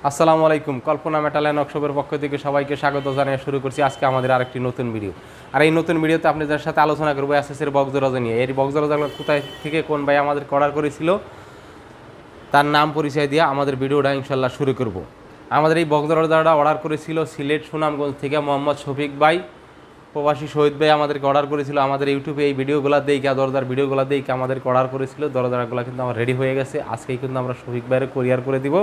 আসসালামু আলাইকুম। কল্পনা metal and ওয়ার্কশপের পক্ষ থেকে সবাইকে স্বাগত জানিয়ে শুরু করছি আজকে আমাদের আরেকটি নতুন ভিডিও। আর এই নতুন ভিডিওতে আপনাদের সাথে আলোচনা করবো এসএসের বক্স দরজা নিয়ে। এই বক্স দরজাগুলো কোথায় থেকে কোন ভাই আমাদের অর্ডার করেছিল তার নাম পরিচয় দিয়ে আমাদের ভিডিওটা ইনশাল্লাহ শুরু করব। আমাদের এই বক্স দরজাটা অর্ডার করেছিল সিলেট সুনামগঞ্জ থেকে মোহাম্মদ শফিক ভাই, প্রবাসী শহীদ ভাই আমাদেরকে অর্ডার করেছিল। আমাদের ইউটিউবে এই ভিডিওগুলো দেখে দরজার ভিডিওগুলো দেখে আমাদেরকে অর্ডার করেছিল। দরজাগুলো কিন্তু আমার রেডি হয়ে গেছে। আজকেই কিন্তু আমরা শফিক ভাইয়ের কুরিয়ার করে দিব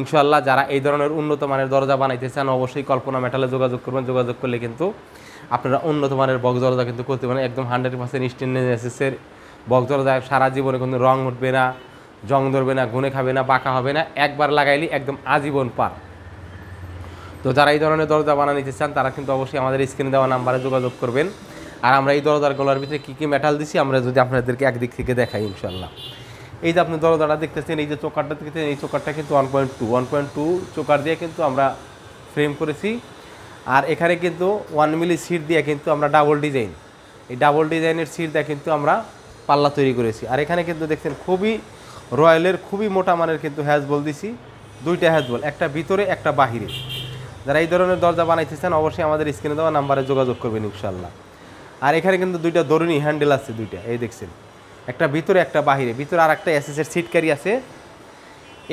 ইনশাআল্লাহ। যারা এই ধরনের উন্নত মানের দরজা বানাইতে চান অবশ্যই কল্পনা মেটালে যোগাযোগ করবেন। যোগাযোগ করলে কিন্তু আপনারা উন্নত মানের বক্স দরজা কিন্তু করতে পারেন। একদম 100% স্টেনলেসের বক্স দরজা, সারা জীবনে কোনো রং উঠবে না, জং ধরবে না, গুনে খাবে না, বাঁকা হবে না, একবার লাগাইলে একদম আজীবন পার। তো যারা এই ধরনের দরজা বানাইতে চান তারা কিন্তু অবশ্যই আমাদের স্ক্রিনে দেওয়া নাম্বারে যোগাযোগ করবেন। আর আমরা এই দরজাগুলোর ভিতরে কী কী মেটাল দিছি আমরা যদি আপনাদেরকে একদিক থেকে দেখাই ইনশাআল্লাহ। এই যে আপনি দরজাটা দেখতেছেন, এই যে চোকারটা দেখতেছেন, এই চোকারটা কিন্তু 1.2 চোকার দিয়ে কিন্তু আমরা ফ্রেম করেছি। আর এখানে কিন্তু 1 মিলি সিট দিয়ে কিন্তু আমরা ডাবল ডিজাইনের সিট দিয়ে কিন্তু আমরা পাল্লা তৈরি করেছি। আর এখানে কিন্তু দেখছেন খুবই রয়্যালের খুবই মোটা মানের কিন্তু হ্যাজবল দিছি, 2টা হ্যাজবল, একটা ভিতরে একটা বাহিরে। যারা এই ধরনের দরজা বানাইতে চান অবশ্যই আমাদের স্ক্রিনে দেওয়া নাম্বারে যোগাযোগ করবেন ইনশাআল্লাহ। আর এখানে কিন্তু 2টা দরুনি হ্যান্ডেল আছে, 2টা, এই দেখছেন, একটা ভিতরে একটা বাহিরে। ভিতরে আর একটা এসএসের সিটকারি আছে।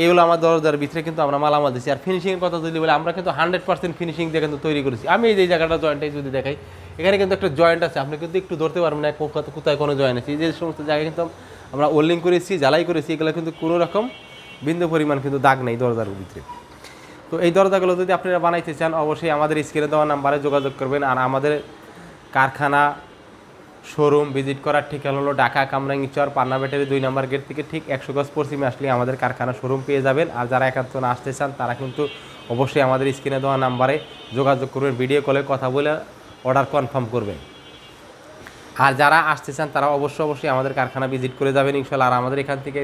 এইগুলো আমার দরজার ভিতরে কিন্তু আমরা মালামাল দিচ্ছি। আর ফিনিশিংয়ের কথা যদি বলে আমরা কিন্তু 100% ফিনিশিং দিয়ে কিন্তু তৈরি করেছি। আমি এই যে জায়গাটা জয়েন্টটাই যদি দেখাই, এখানে কিন্তু একটা জয়েন্ট আছে, আপনি কিন্তু একটু ধরতে পারবেন না কোথায় কোনো জয়েন্ট আছে। এই যে সমস্ত জায়গায় কিন্তু আমরা ওয়েল্ডিং করেছি, জ্বালাই করেছি, এগুলো কিন্তু কোনো রকম বিন্দু পরিমাণ কিন্তু দাগ নেই দরজার ভিতরে। তো এই দরজাগুলো যদি আপনারা বানাইতে চান অবশ্যই আমাদের স্ক্রিনে দেওয়া নাম্বারে যোগাযোগ করবেন। আর আমাদের কারখানা শোরুম ভিজিট করার ঠিকানা হলো ঢাকা কামরাঙ্গীচর পান্না ব্যাটারি 2 নম্বর গেট থেকে ঠিক 100 গজ পশ্চিমে আসলে আমাদের কারখানা শোরুম পেয়ে যাবেন। আর যারা একান্ত না আসতে চান তারা কিন্তু অবশ্যই আমাদের স্ক্রিনে দেওয়া নাম্বারে যোগাযোগ করবেন, ভিডিও কলে কথা বলে অর্ডার কনফার্ম করবেন। আর যারা আসতে চান তারা অবশ্যই আমাদের কারখানা ভিজিট করে যাবেন ইনশাআল্লাহ। আর আমাদের এখান থেকে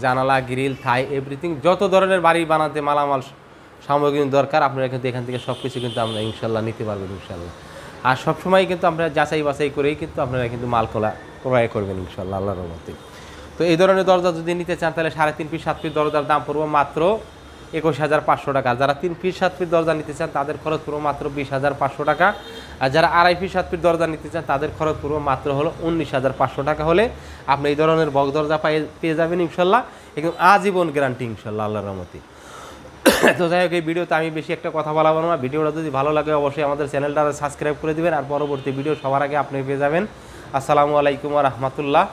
জানালা গ্রিল থাই এভরিথিং যত ধরনের বাড়ি বানাতে মালামাল সামগ্রী দরকার আপনারা কিন্তু এখান থেকে সব কিছু কিন্তু আমরা ইনশাআল্লাহ নিতে পারবেন ইনশাআল্লাহ। আর সবসময় কিন্তু আপনারা যাচাই বাছাই করেই কিন্তু আপনারা কিন্তু মালকলা ক্রয় করবেন ইনশাআল্লাহ আল্লাহর রহমতে। তো এই ধরনের দরজা যদি নিতে চান তাহলে 3.5 ফিট 7 ফিট দরজার দাম পড়বো মাত্র 21,500 টাকা। যারা 3 ফিট 7 ফিট দরজা নিতে চান তাদের খরচ পড়বো মাত্র 20,500 টাকা। আর যারা 2.5 ফিট 7 ফিট দরজা নিতে চান তাদের খরচ পড়বো মাত্র হলো 19,500 টাকা। হলে আপনি এই ধরনের বক্স দরজা পেয়ে যাবেন ইনশাআল্লাহ, একদম আজীবন গ্যারান্টি ইনশাআল্লাহ আল্লাহর রহমতে। তো যাই হোক, এই ভিডিওতে আমি বেশি একটা কথা বলাবো না। ভিডিওটা যদি ভালো লাগে অবশ্যই আমাদের চ্যানেলটা সাবস্ক্রাইব করে দিবেন। আর পরবর্তী ভিডিও সবার আগে আপনি পেয়ে যাবেন। আসসালামু আলাইকুম ওয়া রাহমাতুল্লাহ।